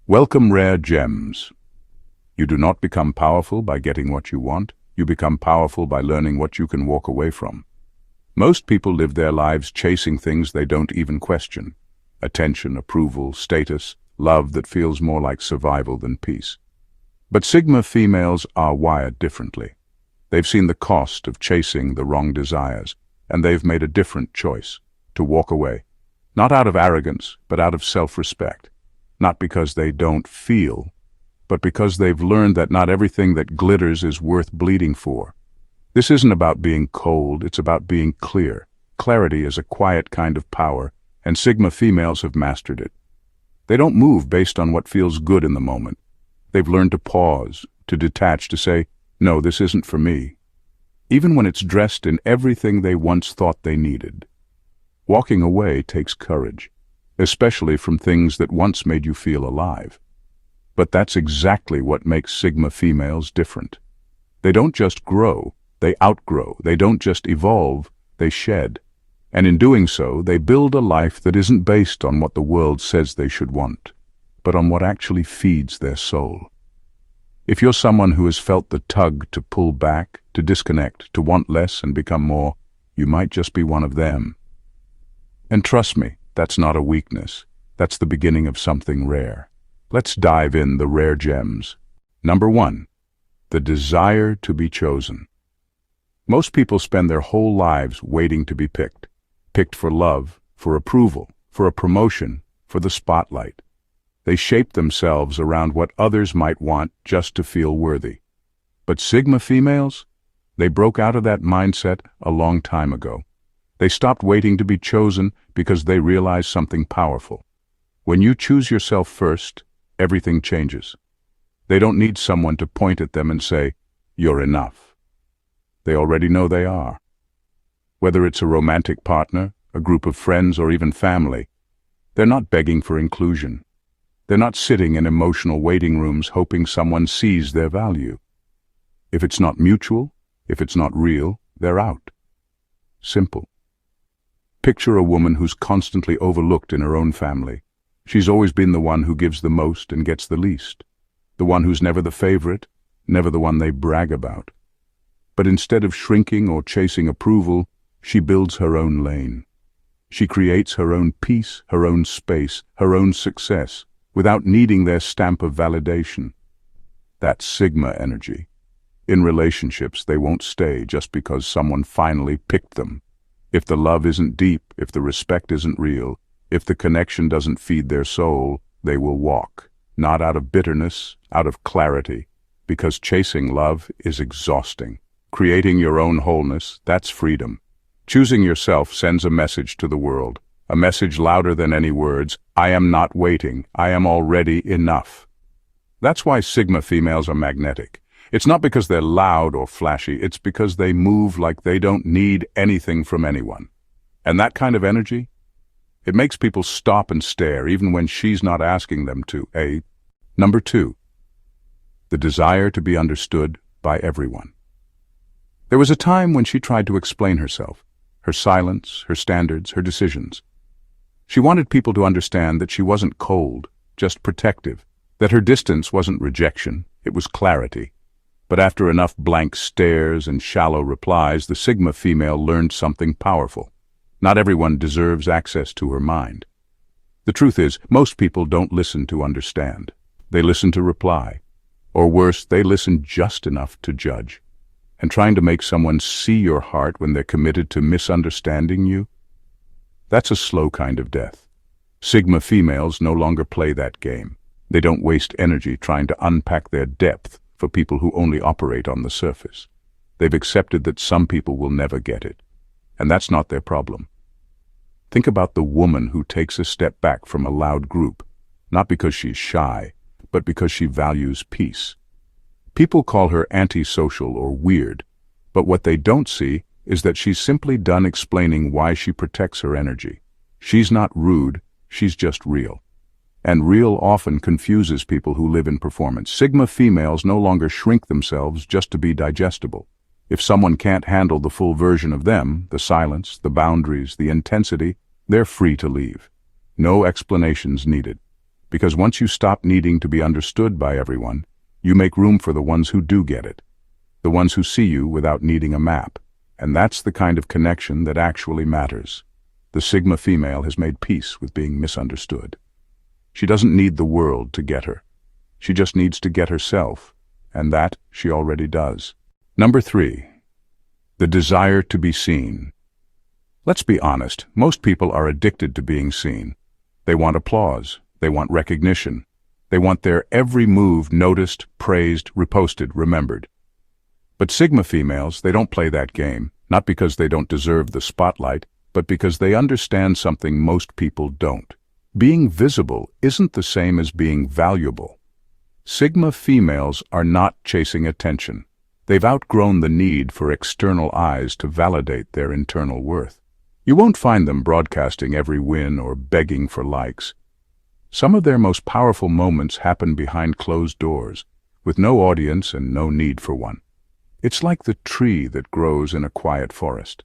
Welcome, rare gems. You do not become powerful by getting what you want. You become powerful by learning what you can walk away from. Most people live their lives chasing things they don't even question. Attention, approval, status, love that feels more like survival than peace. But Sigma females are wired differently. They've seen the cost of chasing the wrong desires, and they've made a different choice, to walk away. Not out of arrogance, but out of self-respect. Not because they don't feel, but because they've learned that not everything that glitters is worth bleeding for. This isn't about being cold, it's about being clear. Clarity is a quiet kind of power, and Sigma females have mastered it. They don't move based on what feels good in the moment. They've learned to pause, to detach, to say, no, this isn't for me. Even when it's dressed in everything they once thought they needed. Walking away takes courage, especially from things that once made you feel alive. But that's exactly what makes Sigma females different. They don't just grow, they outgrow. They don't just evolve, they shed. And in doing so, they build a life that isn't based on what the world says they should want, but on what actually feeds their soul. If you're someone who has felt the tug to pull back, to disconnect, to want less and become more, you might just be one of them. And trust me, that's not a weakness. That's the beginning of something rare. Let's dive in the rare gems. Number 1, the desire to be chosen. Most people spend their whole lives waiting to be picked. Picked for love, for approval, for a promotion, for the spotlight. They shape themselves around what others might want just to feel worthy. But Sigma females? They broke out of that mindset a long time ago. They stopped waiting to be chosen because they realized something powerful. When you choose yourself first, everything changes. They don't need someone to point at them and say, you're enough. They already know they are. Whether it's a romantic partner, a group of friends, or even family, they're not begging for inclusion. They're not sitting in emotional waiting rooms hoping someone sees their value. If it's not mutual, if it's not real, they're out. Simple. Picture a woman who's constantly overlooked in her own family. She's always been the one who gives the most and gets the least. The one who's never the favorite, never the one they brag about. But instead of shrinking or chasing approval, she builds her own lane. She creates her own peace, her own space, her own success, without needing their stamp of validation. That's Sigma energy. In relationships, they won't stay just because someone finally picked them. If the love isn't deep, if the respect isn't real, if the connection doesn't feed their soul, they will walk, not out of bitterness, out of clarity, because chasing love is exhausting. Creating your own wholeness, that's freedom. Choosing yourself sends a message to the world, a message louder than any words. I am not waiting, I am already enough. That's why Sigma females are magnetic. It's not because they're loud or flashy, it's because they move like they don't need anything from anyone. And that kind of energy, it makes people stop and stare even when she's not asking them to. Number 2, the desire to be understood by everyone. There was a time when she tried to explain herself, her silence, her standards, her decisions. She wanted people to understand that she wasn't cold, just protective, that her distance wasn't rejection, it was clarity. But after enough blank stares and shallow replies, the Sigma female learned something powerful. Not everyone deserves access to her mind. The truth is, most people don't listen to understand. They listen to reply. Or worse, they listen just enough to judge. And trying to make someone see your heart when they're committed to misunderstanding you? That's a slow kind of death. Sigma females no longer play that game. They don't waste energy trying to unpack their depth for people who only operate on the surface. They've accepted that some people will never get it, and that's not their problem. Think about the woman who takes a step back from a loud group, not because she's shy, but because she values peace. People call her antisocial or weird, but what they don't see is that she's simply done explaining why she protects her energy. She's not rude, she's just real. And real often confuses people who live in performance. Sigma females no longer shrink themselves just to be digestible. If someone can't handle the full version of them, the silence, the boundaries, the intensity, they're free to leave. No explanations needed. Because once you stop needing to be understood by everyone, you make room for the ones who do get it, the ones who see you without needing a map. And that's the kind of connection that actually matters. The Sigma female has made peace with being misunderstood. She doesn't need the world to get her. She just needs to get herself, and that she already does. Number 3. The desire to be seen. Let's be honest, most people are addicted to being seen. They want applause. They want recognition. They want their every move noticed, praised, reposted, remembered. But Sigma females, they don't play that game, not because they don't deserve the spotlight, but because they understand something most people don't. Being visible isn't the same as being valuable. Sigma females are not chasing attention. They've outgrown the need for external eyes to validate their internal worth. You won't find them broadcasting every win or begging for likes. Some of their most powerful moments happen behind closed doors, with no audience and no need for one. It's like the tree that grows in a quiet forest.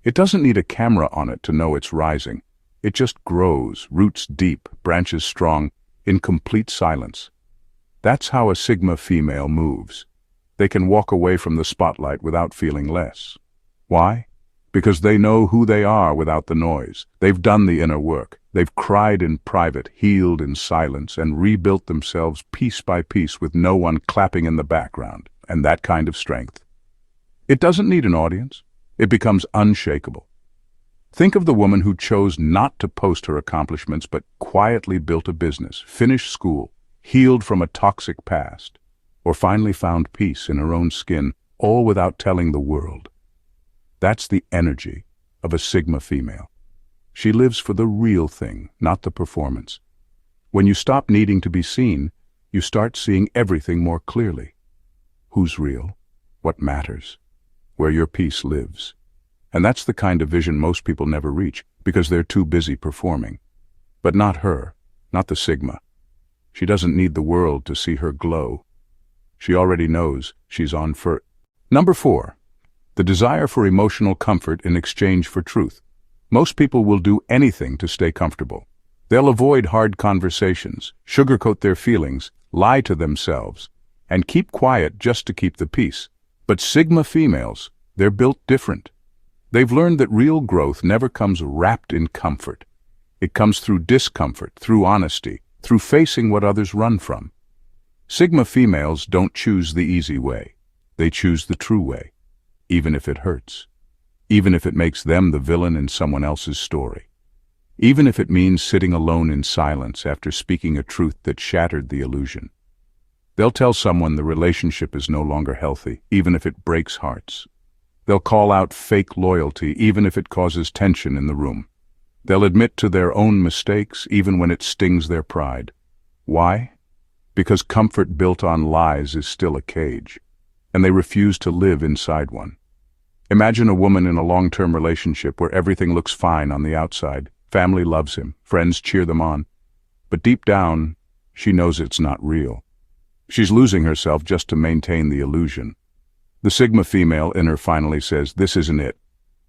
It doesn't need a camera on it to know it's rising. It just grows, roots deep, branches strong, in complete silence. That's how a Sigma female moves. They can walk away from the spotlight without feeling less. Why? Because they know who they are without the noise. They've done the inner work. They've cried in private, healed in silence, and rebuilt themselves piece by piece with no one clapping in the background. And that kind of strength, it doesn't need an audience. It becomes unshakable. Think of the woman who chose not to post her accomplishments but quietly built a business, finished school, healed from a toxic past, or finally found peace in her own skin, all without telling the world. That's the energy of a Sigma female. She lives for the real thing, not the performance. When you stop needing to be seen, you start seeing everything more clearly. Who's real? What matters? Where your peace lives. And that's the kind of vision most people never reach because they're too busy performing. But not her, not the Sigma. She doesn't need the world to see her glow. She already knows she's on for. Number 4. The desire for emotional comfort in exchange for truth. Most people will do anything to stay comfortable. They'll avoid hard conversations, sugarcoat their feelings, lie to themselves, and keep quiet just to keep the peace. But Sigma females, they're built different. They've learned that real growth never comes wrapped in comfort. It comes through discomfort, through honesty, through facing what others run from. Sigma females don't choose the easy way. They choose the true way, even if it hurts, even if it makes them the villain in someone else's story, even if it means sitting alone in silence after speaking a truth that shattered the illusion. They'll tell someone the relationship is no longer healthy, even if it breaks hearts. They'll call out fake loyalty, even if it causes tension in the room. They'll admit to their own mistakes, even when it stings their pride. Why? Because comfort built on lies is still a cage, and they refuse to live inside one. Imagine a woman in a long-term relationship where everything looks fine on the outside. Family loves him, friends cheer them on. But deep down, she knows it's not real. She's losing herself just to maintain the illusion. The Sigma female in her finally says, "This isn't it,"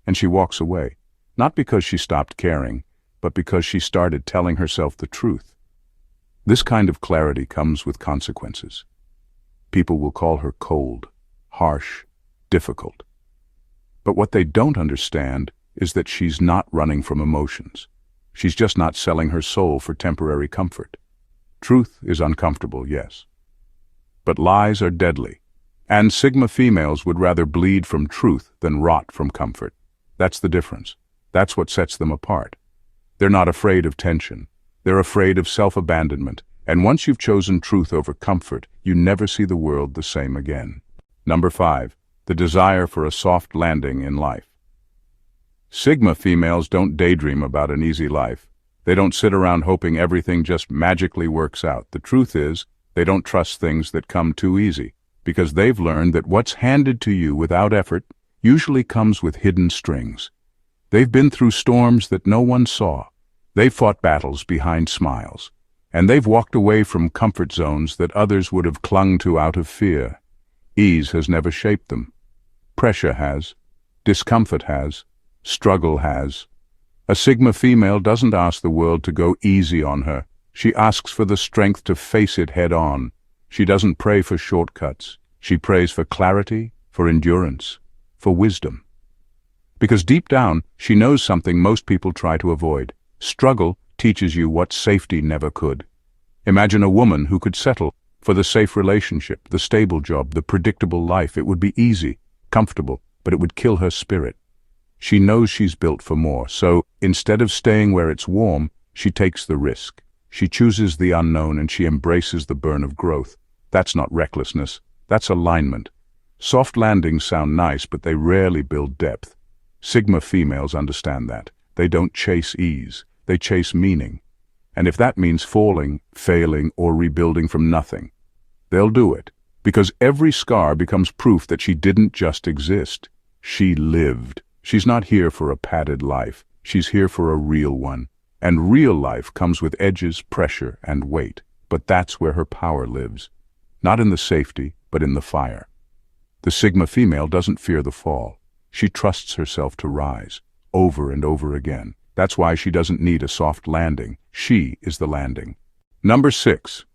and she walks away, not because she stopped caring, but because she started telling herself the truth. This kind of clarity comes with consequences. People will call her cold, harsh, difficult. But what they don't understand is that she's not running from emotions. She's just not selling her soul for temporary comfort. Truth is uncomfortable, yes. But lies are deadly, and Sigma females would rather bleed from truth than rot from comfort. That's the difference. That's what sets them apart. They're not afraid of tension. They're afraid of self-abandonment, and once you've chosen truth over comfort, you never see the world the same again. Number 5. The desire for a soft landing in life. Sigma females don't daydream about an easy life. They don't sit around hoping everything just magically works out. The truth is, they don't trust things that come too easy, because they've learned that what's handed to you without effort usually comes with hidden strings. They've been through storms that no one saw. They've fought battles behind smiles. And they've walked away from comfort zones that others would have clung to out of fear. Ease has never shaped them. Pressure has. Discomfort has. Struggle has. A Sigma female doesn't ask the world to go easy on her. She asks for the strength to face it head on. She doesn't pray for shortcuts. She prays for clarity, for endurance, for wisdom. Because deep down, she knows something most people try to avoid. Struggle teaches you what safety never could. Imagine a woman who could settle for the safe relationship, the stable job, the predictable life. It would be easy, comfortable, but it would kill her spirit. She knows she's built for more, so instead of staying where it's warm, she takes the risk. She chooses the unknown and she embraces the burn of growth. That's not recklessness, that's alignment. Soft landings sound nice, but they rarely build depth. Sigma females understand that. They don't chase ease, they chase meaning. And if that means falling, failing, or rebuilding from nothing, they'll do it. Because every scar becomes proof that she didn't just exist. She lived. She's not here for a padded life. She's here for a real one. And real life comes with edges, pressure, and weight. But that's where her power lives. Not in the safety, but in the fire. The Sigma female doesn't fear the fall. She trusts herself to rise, over and over again. That's why she doesn't need a soft landing. She is the landing. Number 6.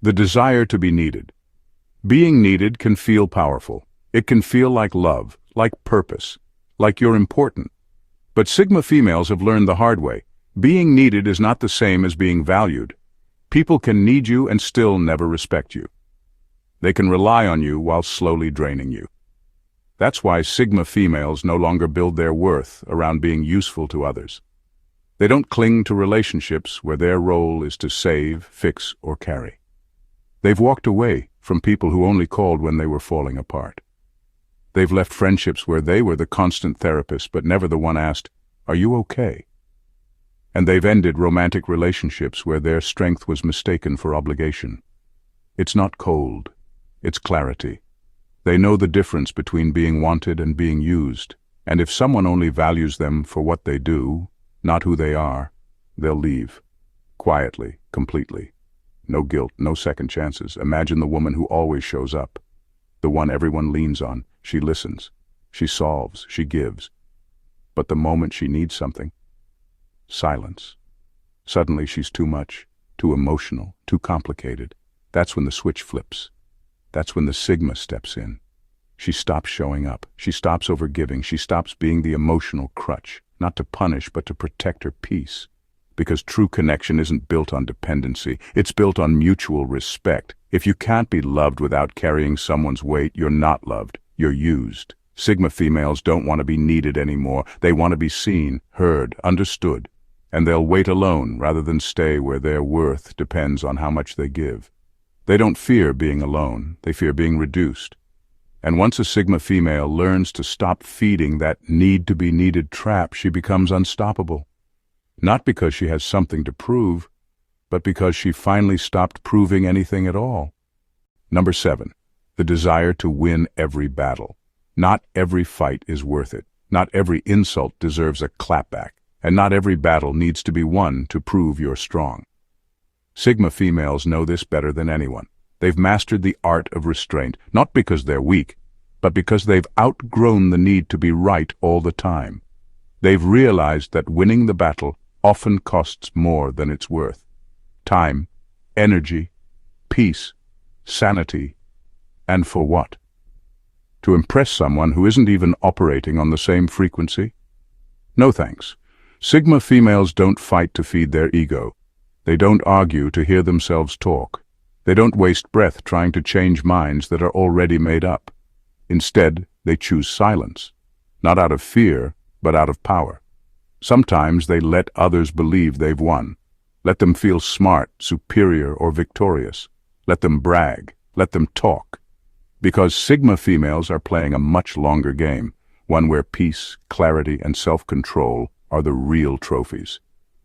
The desire to be needed. Being needed can feel powerful. It can feel like love, like purpose, like you're important. But Sigma females have learned the hard way. Being needed is not the same as being valued. People can need you and still never respect you. They can rely on you while slowly draining you. That's why Sigma females no longer build their worth around being useful to others. They don't cling to relationships where their role is to save, fix, or carry. They've walked away from people who only called when they were falling apart. They've left friendships where they were the constant therapist but never the one asked, "Are you okay?" And they've ended romantic relationships where their strength was mistaken for obligation. It's not cold, it's clarity. They know the difference between being wanted and being used, and if someone only values them for what they do, not who they are, they'll leave. Quietly, completely. No guilt, no second chances. Imagine the woman who always shows up. The one everyone leans on. She listens. She solves. She gives. But the moment she needs something, silence. Suddenly she's too much, too emotional, too complicated. That's when the switch flips. That's when the Sigma steps in. She stops showing up. She stops overgiving. She stops being the emotional crutch, not to punish, but to protect her peace. Because true connection isn't built on dependency. It's built on mutual respect. If you can't be loved without carrying someone's weight, you're not loved. You're used. Sigma females don't want to be needed anymore. They want to be seen, heard, understood. And they'll wait alone rather than stay where their worth depends on how much they give. They don't fear being alone. They fear being reduced. And once a Sigma female learns to stop feeding that need-to-be-needed trap, she becomes unstoppable. Not because she has something to prove, but because she finally stopped proving anything at all. Number 7. The desire to win every battle. Not every fight is worth it. Not every insult deserves a clapback. And not every battle needs to be won to prove you're strong. Sigma females know this better than anyone. They've mastered the art of restraint, not because they're weak, but because they've outgrown the need to be right all the time. They've realized that winning the battle often costs more than it's worth. Time, energy, peace, sanity, and for what? To impress someone who isn't even operating on the same frequency? No thanks. Sigma females don't fight to feed their ego. They don't argue to hear themselves talk. They don't waste breath trying to change minds that are already made up. Instead, they choose silence, not out of fear, but out of power. Sometimes they let others believe they've won. Let them feel smart, superior, or victorious. Let them brag. Let them talk. Because Sigma females are playing a much longer game, one where peace, clarity, and self-control are the real trophies.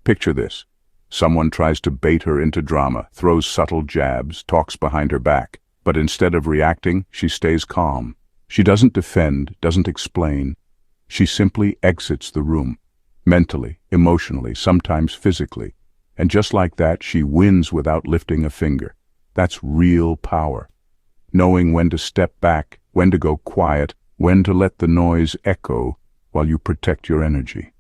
Picture this. Someone tries to bait her into drama, throws subtle jabs, talks behind her back. But instead of reacting, she stays calm. She doesn't defend, doesn't explain. She simply exits the room. Mentally, emotionally, sometimes physically. And just like that, she wins without lifting a finger. That's real power. Knowing when to step back, when to go quiet, when to let the noise echo while you protect your energy.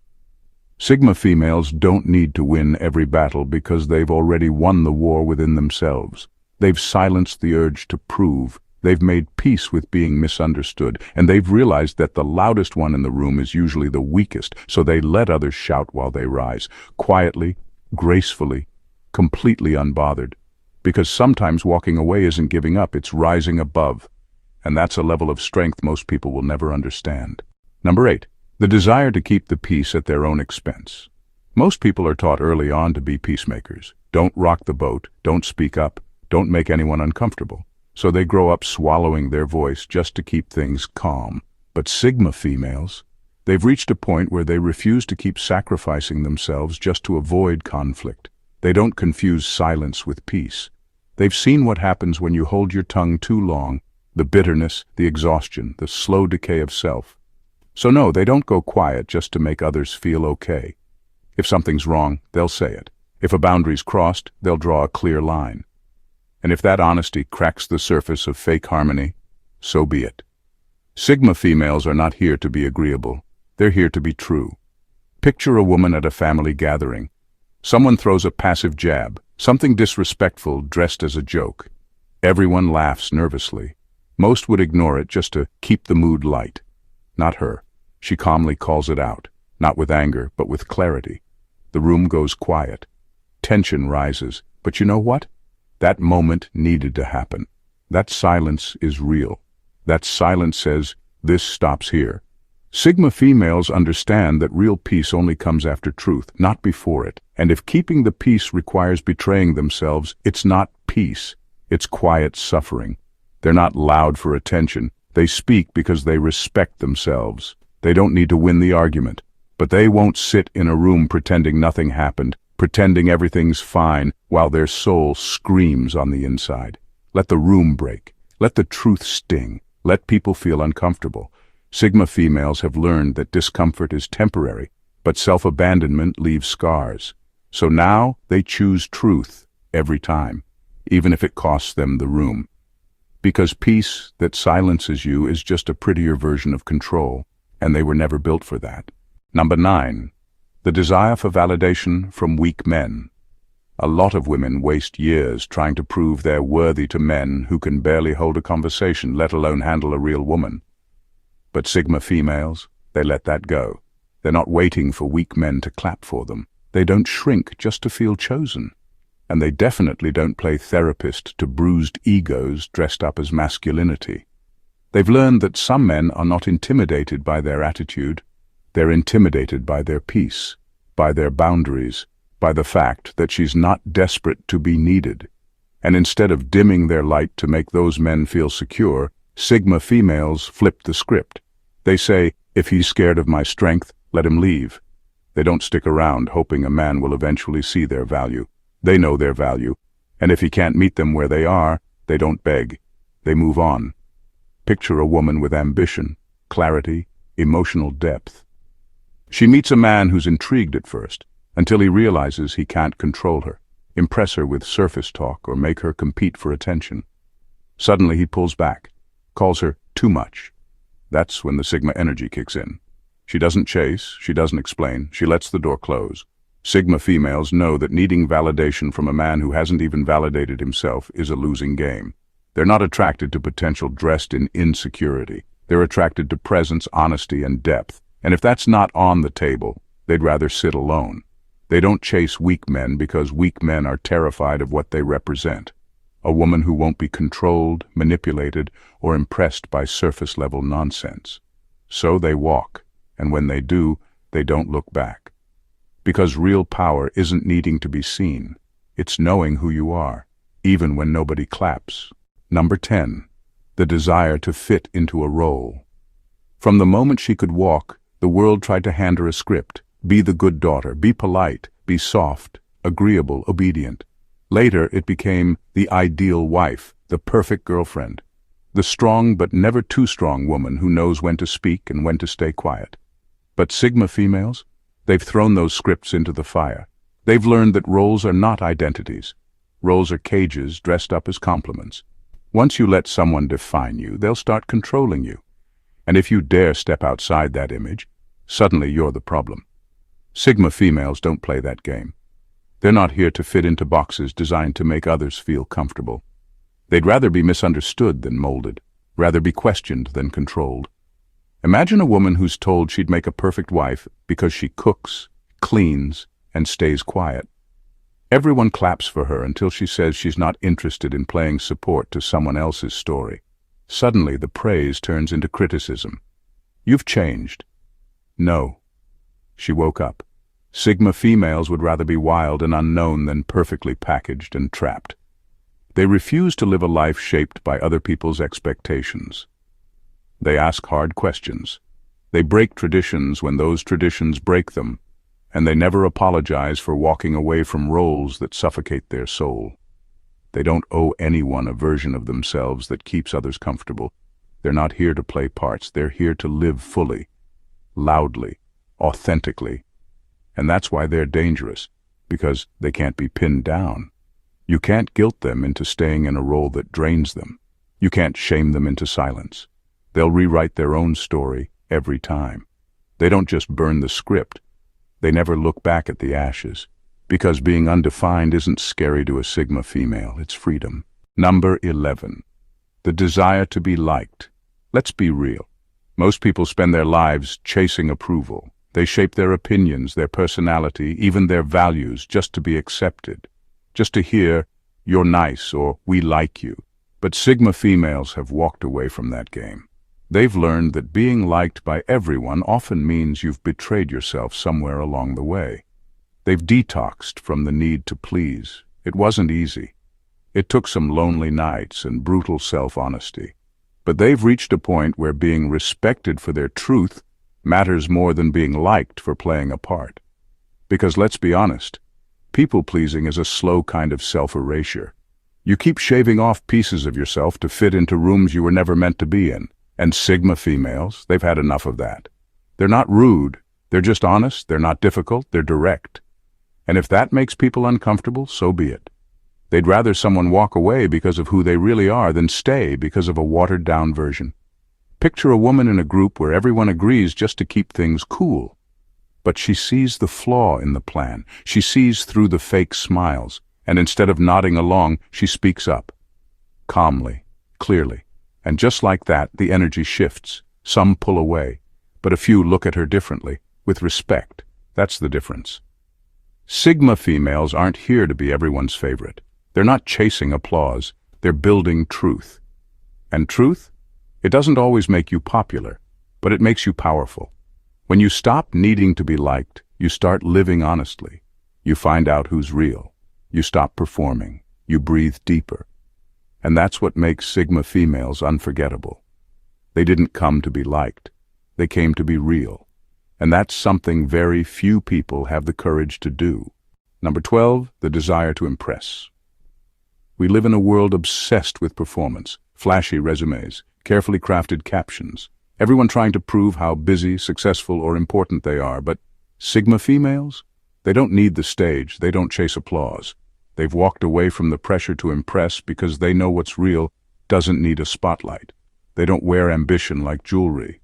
Sigma females don't need to win every battle because they've already won the war within themselves. They've silenced the urge to prove. They've made peace with being misunderstood, and they've realized that the loudest one in the room is usually the weakest, so they let others shout while they rise, quietly, gracefully, completely unbothered. Because sometimes walking away isn't giving up, it's rising above. And that's a level of strength most people will never understand. Number 8. The desire to keep the peace at their own expense. Most people are taught early on to be peacemakers. Don't rock the boat, don't speak up, don't make anyone uncomfortable. So they grow up swallowing their voice just to keep things calm. But Sigma females, they've reached a point where they refuse to keep sacrificing themselves just to avoid conflict. They don't confuse silence with peace. They've seen what happens when you hold your tongue too long, the bitterness, the exhaustion, the slow decay of self. So no, they don't go quiet just to make others feel okay. If something's wrong, they'll say it. If a boundary's crossed, they'll draw a clear line. And if that honesty cracks the surface of fake harmony, so be it. Sigma females are not here to be agreeable. They're here to be true. Picture a woman at a family gathering. Someone throws a passive jab, something disrespectful dressed as a joke. Everyone laughs nervously. Most would ignore it just to keep the mood light. Not her. She calmly calls it out, not with anger, but with clarity. The room goes quiet. Tension rises. But you know what? That moment needed to happen. That silence is real. That silence says, this stops here. Sigma females understand that real peace only comes after truth, not before it. And if keeping the peace requires betraying themselves, it's not peace. It's quiet suffering. They're not loud for attention. They speak because they respect themselves. They don't need to win the argument. But they won't sit in a room pretending nothing happened, pretending everything's fine, while their soul screams on the inside. Let the room break. Let the truth sting. Let people feel uncomfortable. Sigma females have learned that discomfort is temporary, but self-abandonment leaves scars. So now they choose truth every time, even if it costs them the room. Because peace that silences you is just a prettier version of control, and they were never built for that. Number 9. The desire for validation from weak men. A lot of women waste years trying to prove they're worthy to men who can barely hold a conversation, let alone handle a real woman. But Sigma females, they let that go. They're not waiting for weak men to clap for them. They don't shrink just to feel chosen. And they definitely don't play therapist to bruised egos dressed up as masculinity. They've learned that some men are not intimidated by their attitude. They're intimidated by their peace, by their boundaries, by the fact that she's not desperate to be needed. And instead of dimming their light to make those men feel secure, Sigma females flip the script. They say, if he's scared of my strength, let him leave. They don't stick around hoping a man will eventually see their value. They know their value, and if he can't meet them where they are, they don't beg. They move on. Picture a woman with ambition, clarity, emotional depth. She meets a man who's intrigued at first, until he realizes he can't control her, impress her with surface talk, or make her compete for attention. Suddenly he pulls back, calls her too much. That's when the Sigma energy kicks in. She doesn't chase, she doesn't explain, she lets the door close. Sigma females know that needing validation from a man who hasn't even validated himself is a losing game. They're not attracted to potential dressed in insecurity. They're attracted to presence, honesty, and depth. And if that's not on the table, they'd rather sit alone. They don't chase weak men because weak men are terrified of what they represent. A woman who won't be controlled, manipulated, or impressed by surface-level nonsense. So they walk, and when they do, they don't look back. Because real power isn't needing to be seen. It's knowing who you are, even when nobody claps. Number 10. The desire to fit into a role. From the moment she could walk, the world tried to hand her a script. Be the good daughter, be polite, be soft, agreeable, obedient. Later, it became the ideal wife, the perfect girlfriend. The strong but never too strong woman who knows when to speak and when to stay quiet. But Sigma females? They've thrown those scripts into the fire. They've learned that roles are not identities. Roles are cages dressed up as compliments. Once you let someone define you, they'll start controlling you. And if you dare step outside that image, suddenly you're the problem. Sigma females don't play that game. They're not here to fit into boxes designed to make others feel comfortable. They'd rather be misunderstood than molded, rather be questioned than controlled. Imagine a woman who's told she'd make a perfect wife because she cooks, cleans, and stays quiet. Everyone claps for her until she says she's not interested in playing support to someone else's story. Suddenly, the praise turns into criticism. You've changed. No. She woke up. Sigma females would rather be wild and unknown than perfectly packaged and trapped. They refuse to live a life shaped by other people's expectations. They ask hard questions. They break traditions when those traditions break them, and they never apologize for walking away from roles that suffocate their soul. They don't owe anyone a version of themselves that keeps others comfortable. They're not here to play parts. They're here to live fully, loudly, authentically. And that's why they're dangerous, because they can't be pinned down. You can't guilt them into staying in a role that drains them. You can't shame them into silence. They'll rewrite their own story every time. They don't just burn the script. They never look back at the ashes, because being undefined isn't scary to a Sigma female, it's freedom. Number 11. The desire to be liked. Let's be real. Most people spend their lives chasing approval. They shape their opinions, their personality, even their values just to be accepted. Just to hear, "You're nice," or "We like you." But Sigma females have walked away from that game. They've learned that being liked by everyone often means you've betrayed yourself somewhere along the way. They've detoxed from the need to please. It wasn't easy. It took some lonely nights and brutal self-honesty. But they've reached a point where being respected for their truth matters more than being liked for playing a part. Because let's be honest, people-pleasing is a slow kind of self-erasure. You keep shaving off pieces of yourself to fit into rooms you were never meant to be in. And Sigma females, they've had enough of that. They're not rude, they're just honest, they're not difficult, they're direct. And if that makes people uncomfortable, so be it. They'd rather someone walk away because of who they really are than stay because of a watered-down version. Picture a woman in a group where everyone agrees just to keep things cool. But she sees the flaw in the plan. She sees through the fake smiles, and instead of nodding along, she speaks up. Calmly, clearly. And just like that, the energy shifts. Some pull away, but a few look at her differently, with respect. That's the difference. Sigma females aren't here to be everyone's favorite. They're not chasing applause. They're building truth. And truth? It doesn't always make you popular, but it makes you powerful. When you stop needing to be liked, you start living honestly. You find out who's real. You stop performing. You breathe deeper. And that's what makes Sigma females unforgettable. They didn't come to be liked. They came to be real. And that's something very few people have the courage to do. Number 12, the desire to impress. We live in a world obsessed with performance, flashy resumes, carefully crafted captions, everyone trying to prove how busy, successful, or important they are. But Sigma females? They don't need the stage. They don't chase applause. They've walked away from the pressure to impress because they know what's real doesn't need a spotlight. They don't wear ambition like jewelry.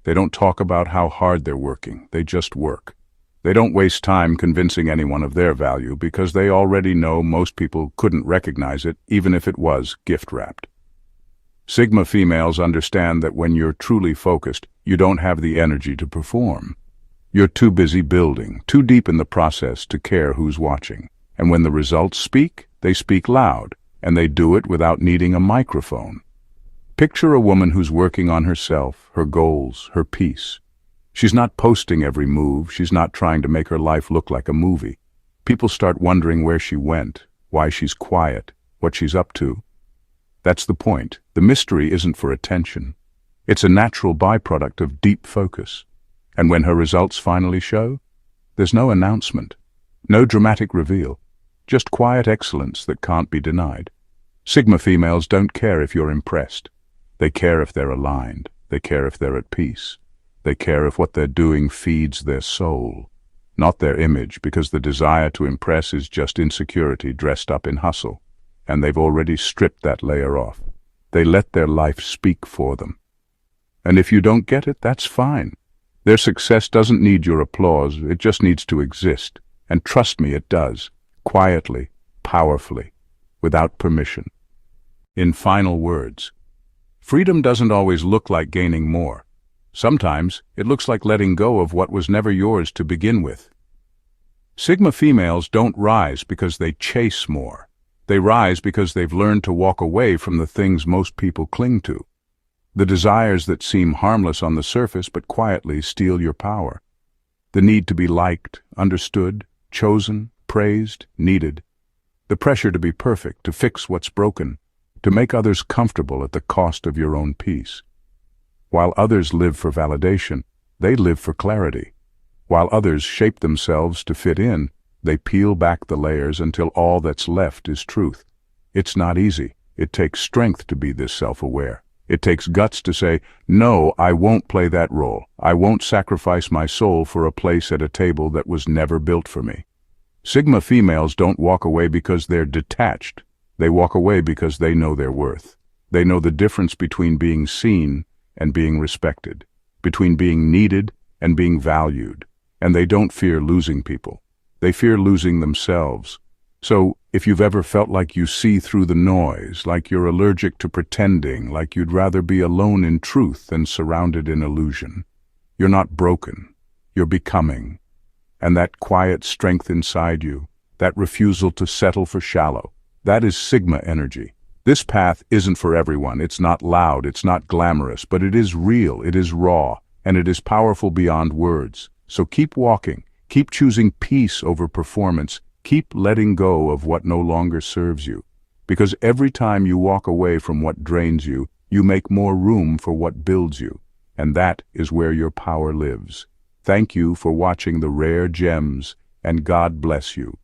They don't talk about how hard they're working. They just work. They don't waste time convincing anyone of their value because they already know most people couldn't recognize it even if it was gift-wrapped. Sigma females understand that when you're truly focused, you don't have the energy to perform. You're too busy building, too deep in the process to care who's watching. And when the results speak, they speak loud, and they do it without needing a microphone. Picture a woman who's working on herself, her goals, her peace. She's not posting every move. She's not trying to make her life look like a movie. People start wondering where she went, why she's quiet, what she's up to. That's the point. The mystery isn't for attention. It's a natural byproduct of deep focus. And when her results finally show, there's no announcement, no dramatic reveal. Just quiet excellence that can't be denied. Sigma females don't care if you're impressed. They care if they're aligned. They care if they're at peace. They care if what they're doing feeds their soul, not their image, because the desire to impress is just insecurity dressed up in hustle, and they've already stripped that layer off. They let their life speak for them. And if you don't get it, that's fine. Their success doesn't need your applause, it just needs to exist. And trust me, it does. Quietly, powerfully, without permission. In final words, freedom doesn't always look like gaining more. Sometimes it looks like letting go of what was never yours to begin with. Sigma females don't rise because they chase more. They rise because they've learned to walk away from the things most people cling to. The desires that seem harmless on the surface but quietly steal your power. The need to be liked, understood, chosen, praised, needed. The pressure to be perfect, to fix what's broken, to make others comfortable at the cost of your own peace. While others live for validation, they live for clarity. While others shape themselves to fit in, they peel back the layers until all that's left is truth. It's not easy. It takes strength to be this self-aware. It takes guts to say, no, I won't play that role. I won't sacrifice my soul for a place at a table that was never built for me. Sigma females don't walk away because they're detached. They walk away because they know their worth. They know the difference between being seen and being respected, between being needed and being valued. And they don't fear losing people. They fear losing themselves. So, if you've ever felt like you see through the noise, like you're allergic to pretending, like you'd rather be alone in truth than surrounded in illusion, you're not broken. You're becoming. And that quiet strength inside you, that refusal to settle for shallow, that is Sigma energy. This path isn't for everyone. It's not loud, it's not glamorous, but it is real, it is raw, and it is powerful beyond words. So keep walking, keep choosing peace over performance, keep letting go of what no longer serves you. Because every time you walk away from what drains you, you make more room for what builds you. And that is where your power lives. Thank you for watching the Rare Gems, and God bless you.